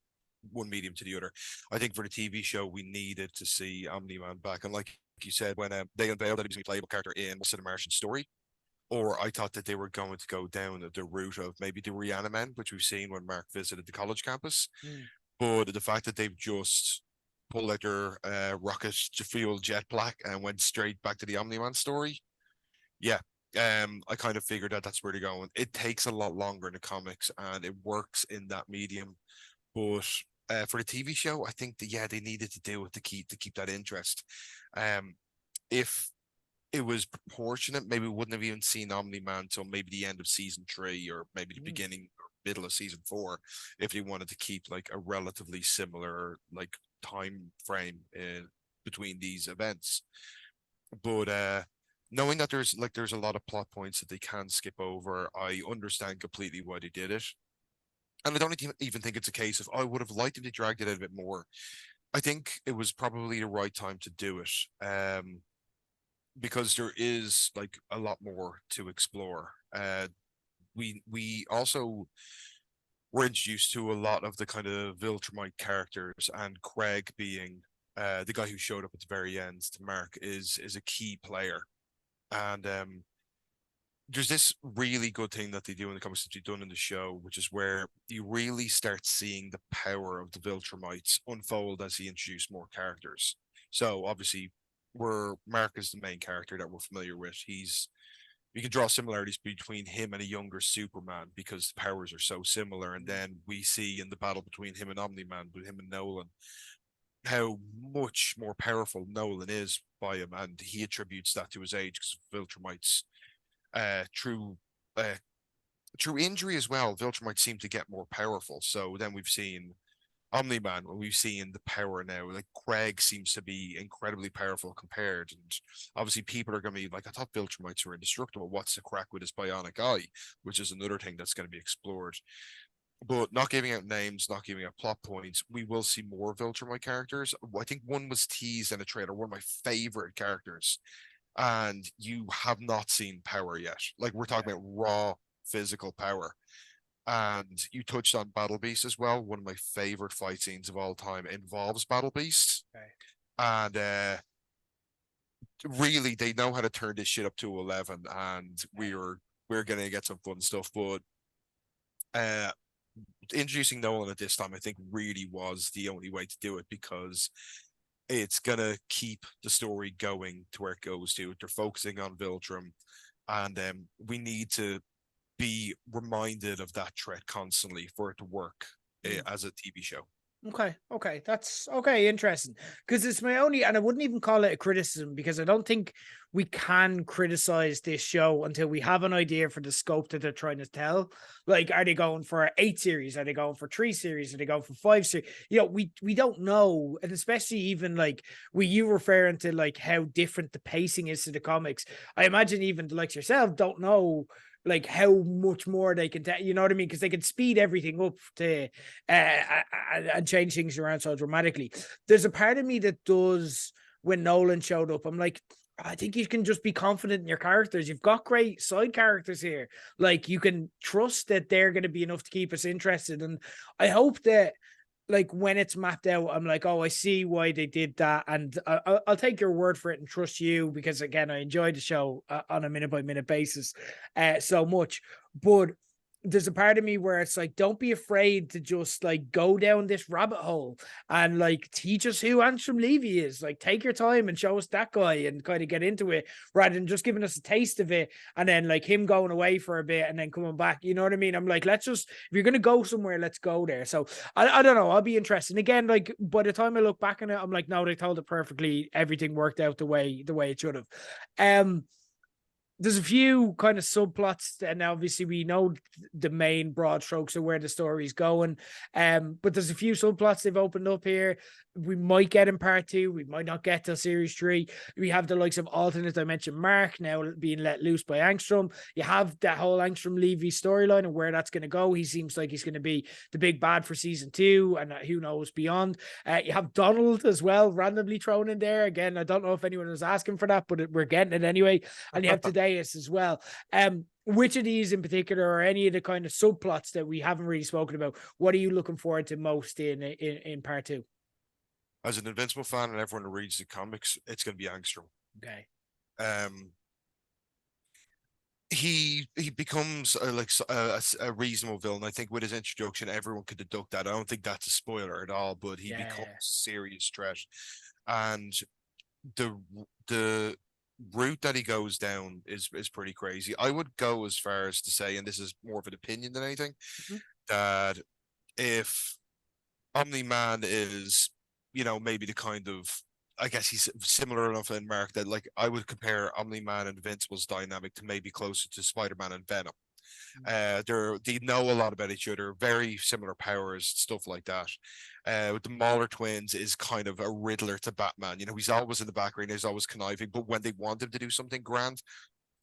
one medium to the other. I think for the TV show, we needed to see Omni-Man back. And like you said, when they unveiled that he was going to be a playable character in What's the Martian Story, or I thought that they were going to go down the route of maybe the Reaniman, which we've seen when Mark visited the college campus. But the fact that they've just pulled out their rocket fuel jet black and went straight back to the Omni-Man story, yeah, I kind of figured that that's where they're going. It takes a lot longer in the comics, and it works in that medium. But for the TV show, I think that, yeah, they needed to do it to keep that interest. If it was proportionate, maybe we wouldn't have even seen Omni-Man until maybe the end of season 3 or maybe the beginning or middle of season 4, if they wanted to keep like a relatively similar like time frame in between these events. But knowing that there's a lot of plot points that they can skip over, I understand completely why they did it. And I don't even think it's a case of I would have liked if they dragged it out a bit more. I think it was probably the right time to do it. Because there is like a lot more to explore. We also were introduced to a lot of the kind of Viltrumite characters, and Craig being the guy who showed up at the very end to Mark is a key player. And there's this really good thing that they do in the comics that you've done in the show, which is where you really start seeing the power of the Viltrumites unfold as he introduced more characters. So obviously Mark is the main character that we're familiar with. You can draw similarities between him and a younger Superman because the powers are so similar. And then we see in the battle between him and Omni-Man, with him and Nolan, how much more powerful Nolan is by him, and he attributes that to his age because Viltrumites, through injury as well, Viltrumites seem to get more powerful. So then we've seen Omni-Man, when we've seen the power now, like Craig seems to be incredibly powerful compared. And obviously people are going to be like, I thought Viltrumites were indestructible. What's the crack with his bionic eye? Which is another thing that's going to be explored. But not giving out names, not giving out plot points, we will see more Viltrumite characters. I think one was teased in a trailer, one of my favorite characters. And you have not seen power yet. Like, we're talking about raw physical power. And you touched on Battle Beast as well. One of my favorite fight scenes of all time involves Battle Beast. And really, they know how to turn this shit up to 11, and we're gonna get some fun stuff. But introducing Nolan at this time, I think, really was the only way to do it, because it's gonna keep the story going to where it goes to. They're focusing on Viltrum, and we need to be reminded of that threat constantly for it to work as a TV show. Okay, that's okay, interesting. Because it's my only, and I wouldn't even call it a criticism, because I don't think we can criticize this show until we have an idea for the scope that they're trying to tell. Like, are they going for 8 series? Are they going for 3 series? Are they going for 5 series? You know, we don't know. And especially even like you referring to like how different the pacing is to the comics. I imagine even the likes yourself don't know like how much more they can you know what I mean, because they can speed everything up to and change things around so dramatically. There's a part of me that does, when Nolan showed up, I'm like, I think you can just be confident in your characters. You've got great side characters here. Like, you can trust that they're going to be enough to keep us interested. And I hope that, like, when it's mapped out, I'm like, oh, I see why they did that. And I'll take your word for it and trust you, because again, I enjoyed the show on a minute by minute basis so much. But there's a part of me where it's like, don't be afraid to just like go down this rabbit hole and like teach us who Antrim Levy is. Like, take your time and show us that guy and kind of get into it, rather than just giving us a taste of it and then like him going away for a bit and then coming back. You know what I mean? I'm like, let's just, if you're going to go somewhere, let's go there. So I don't know. I'll be interested. Again, like, by the time I look back on it, I'm like, no, they told it perfectly. Everything worked out the way it should have. There's a few kind of subplots, and obviously we know the main broad strokes of where the story's going. But there's a few subplots they've opened up here. We might get in part 2. We might not get till series 3. We have the likes of alternate dimension Mark now being let loose by Angstrom. You have that whole Angstrom Levy storyline and where that's going to go. He seems like he's going to be the big bad for season 2, and who knows beyond. You have Donald as well, randomly thrown in there. Again, I don't know if anyone was asking for that, but we're getting it anyway. And you have today Reyes as well. Which of these in particular, or any of the kind of subplots that we haven't really spoken about, what are you looking forward to most in part two? As an Invincible fan and everyone who reads the comics, it's going to be Angstrom. Okay. Um, he becomes a reasonable villain. I think with his introduction, everyone could deduct that. I don't think that's a spoiler at all, but he becomes a serious threat, and the the route that he goes down is pretty crazy. I would go as far as to say, and this is more of an opinion than anything, that if Omni-Man is, maybe the kind of, I guess he's similar enough in Mark that like I would compare Omni-Man and Invincible's dynamic to maybe closer to Spider-Man and Venom. They know a lot about each other, very similar powers, stuff like that. With the Mauler twins is kind of a Riddler to Batman. He's always in the background, he's always conniving, but when they want him to do something grand,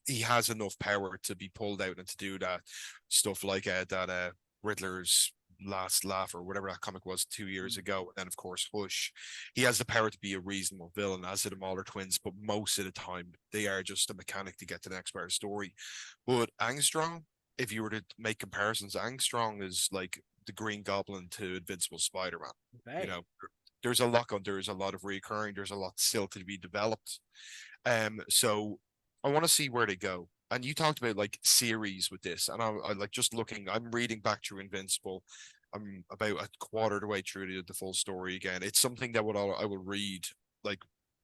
he has enough power to be pulled out and to do that stuff like that Riddler's last laugh or whatever that comic was 2 years ago. And then of course Hush, he has the power to be a reasonable villain, as do the Mauler twins, but most of the time they are just a mechanic to get to the next part of the story. But Angstrom, if you were to make comparisons, Angstrom is like the Green Goblin to Invincible Spider-Man. Okay. There's a lot on, there's a lot of recurring, there's a lot still to be developed. So I want to see where they go. And you talked about like series with this, and I like just looking. I'm reading back through Invincible. I'm about a quarter of the way through the full story again. It's something that I will read like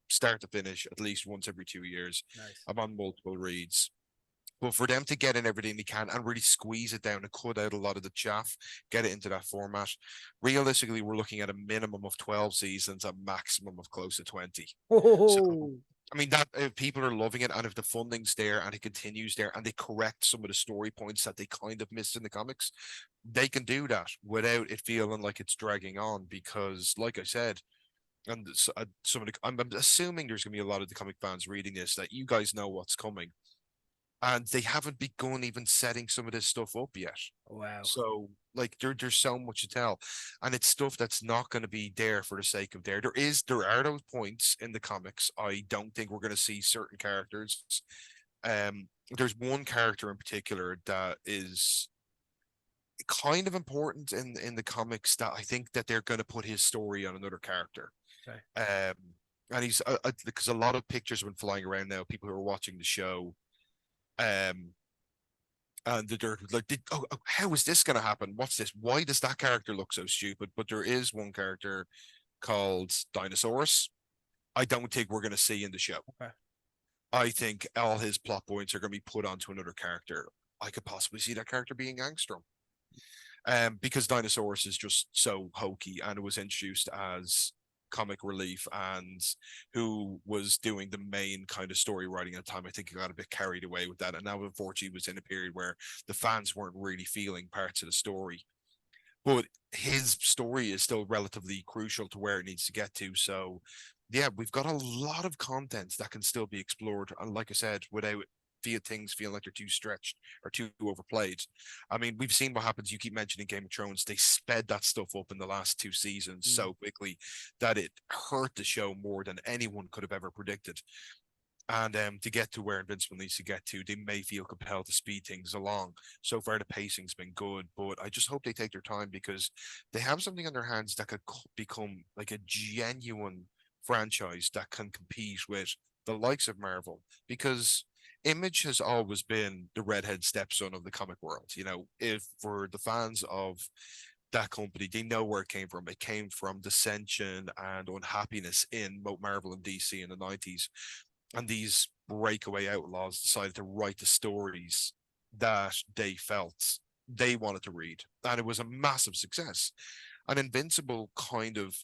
start to finish at least once every 2 years. Nice. I'm on multiple reads. But for them to get in everything they can and really squeeze it down and cut out a lot of the chaff, get it into that format, realistically, we're looking at a minimum of 12 seasons, a maximum of close to 20. So, I mean, that if people are loving it and if the funding's there and it continues there and they correct some of the story points that they kind of missed in the comics, they can do that without it feeling like it's dragging on. Because, like I said, and some of the, I'm assuming there's going to be a lot of the comic fans reading this that you guys know what's coming, and they haven't begun even setting some of this stuff up yet. Wow. So like there's so much to tell, and it's stuff that's not going to be there for the sake of there. There are those points in the comics. I don't think we're going to see certain characters. There's one character in particular that is kind of important in the comics that I think that they're going to put his story on another character. Okay. And he's because a lot of pictures have been flying around now. People who are watching the show, and they're like, how is this going to happen? What's this? Why does that character look so stupid? But there is one character called Dinosaurus. I don't think we're going to see in the show. Okay. I think all his plot points are going to be put onto another character. I could possibly see that character being Angstrom. Because Dinosaurus is just so hokey, and it was introduced as comic relief, and who was doing the main kind of story writing at the time. I think he got a bit carried away with that, and now unfortunately was in a period where the fans weren't really feeling parts of the story. But his story is still relatively crucial to where it needs to get to. So yeah, we've got a lot of content that can still be explored, and like I said, without things feeling like they're too stretched or too overplayed. I mean, we've seen what happens. You keep mentioning Game of Thrones. They sped that stuff up in the last 2 seasons so quickly that it hurt the show more than anyone could have ever predicted. And to get to where Invincible needs to get to, they may feel compelled to speed things along. So far, the pacing's been good, but I just hope they take their time because they have something on their hands that could become like a genuine franchise that can compete with the likes of Marvel. Because Image has always been the redhead stepson of the comic world. If for the fans of that company, they know where it came from. It came from dissension and unhappiness in both Marvel and DC in the 90s. And these breakaway outlaws decided to write the stories that they felt they wanted to read. And it was a massive success. And Invincible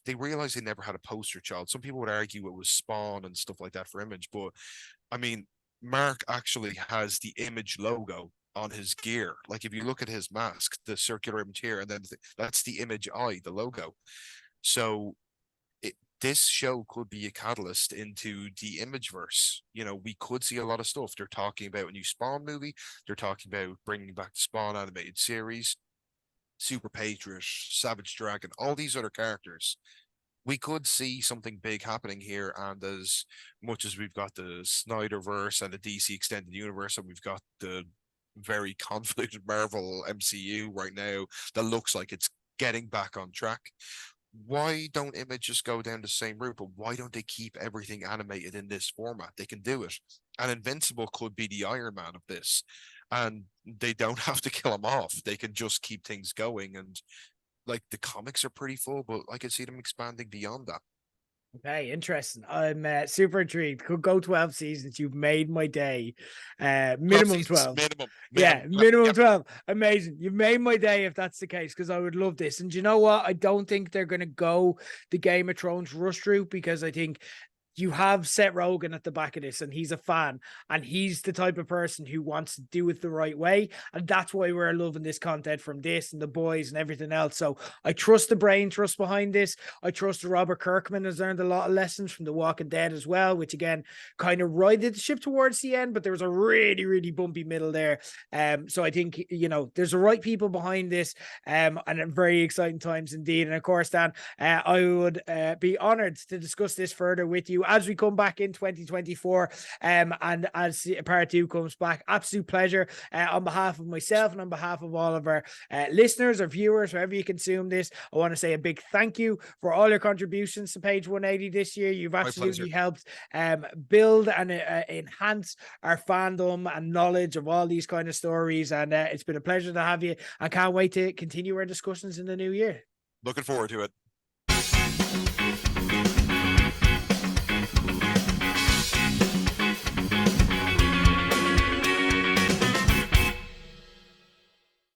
they realized they never had a poster child. Some people would argue it was Spawn and stuff like that for Image, but I mean, Mark actually has the Image logo on his gear. Like if you look at his mask, the circular image here, and then that's the Image eye, the logo. So this show could be a catalyst into the Imageverse. We could see a lot of stuff. They're talking about a new Spawn movie. They're talking about bringing back the Spawn animated series, Super Patriot, Savage Dragon, all these other characters. we could see something big happening here. And as much as we've got the Snyderverse and the DC Extended Universe, and we've got the very convoluted Marvel MCU right now that looks like it's getting back on track, why don't Image just go down the same route? But why don't they keep everything animated in this format? They can do it. And Invincible could be the Iron Man of this. And they don't have to kill him off. They can just keep things going. And like the comics are pretty full, but I can see them expanding beyond that. Okay, interesting. I'm super intrigued. Could go 12 seasons. You've made my day. Minimum 12. Minimum. Yeah, minimum Yep. 12. Amazing. You've made my day if that's the case, because I would love this. And you know what? I don't think they're going to go the Game of Thrones rush route, because I think you have Seth Rogen at the back of this, and he's a fan, and he's the type of person who wants to do it the right way. And that's why we're loving this content from this and the boys and everything else. So I trust the brain trust behind this. I trust Robert Kirkman has learned a lot of lessons from The Walking Dead as well, which again kind of righted the ship towards the end, but there was a really, really bumpy middle there. So I think, you know, there's the right people behind this, and very exciting times indeed. And of course, Dan, I would be honored to discuss this further with you as we come back in 2024, and as part 2 comes back. Absolute pleasure on behalf of myself and on behalf of all of our listeners or viewers, wherever you consume this. I want to say a big thank you for all your contributions to Page 180 this year. You've absolutely helped build and enhance our fandom and knowledge of all these kind of stories, and it's been a pleasure to have you. I can't wait to continue our discussions in the new year. Looking forward to it.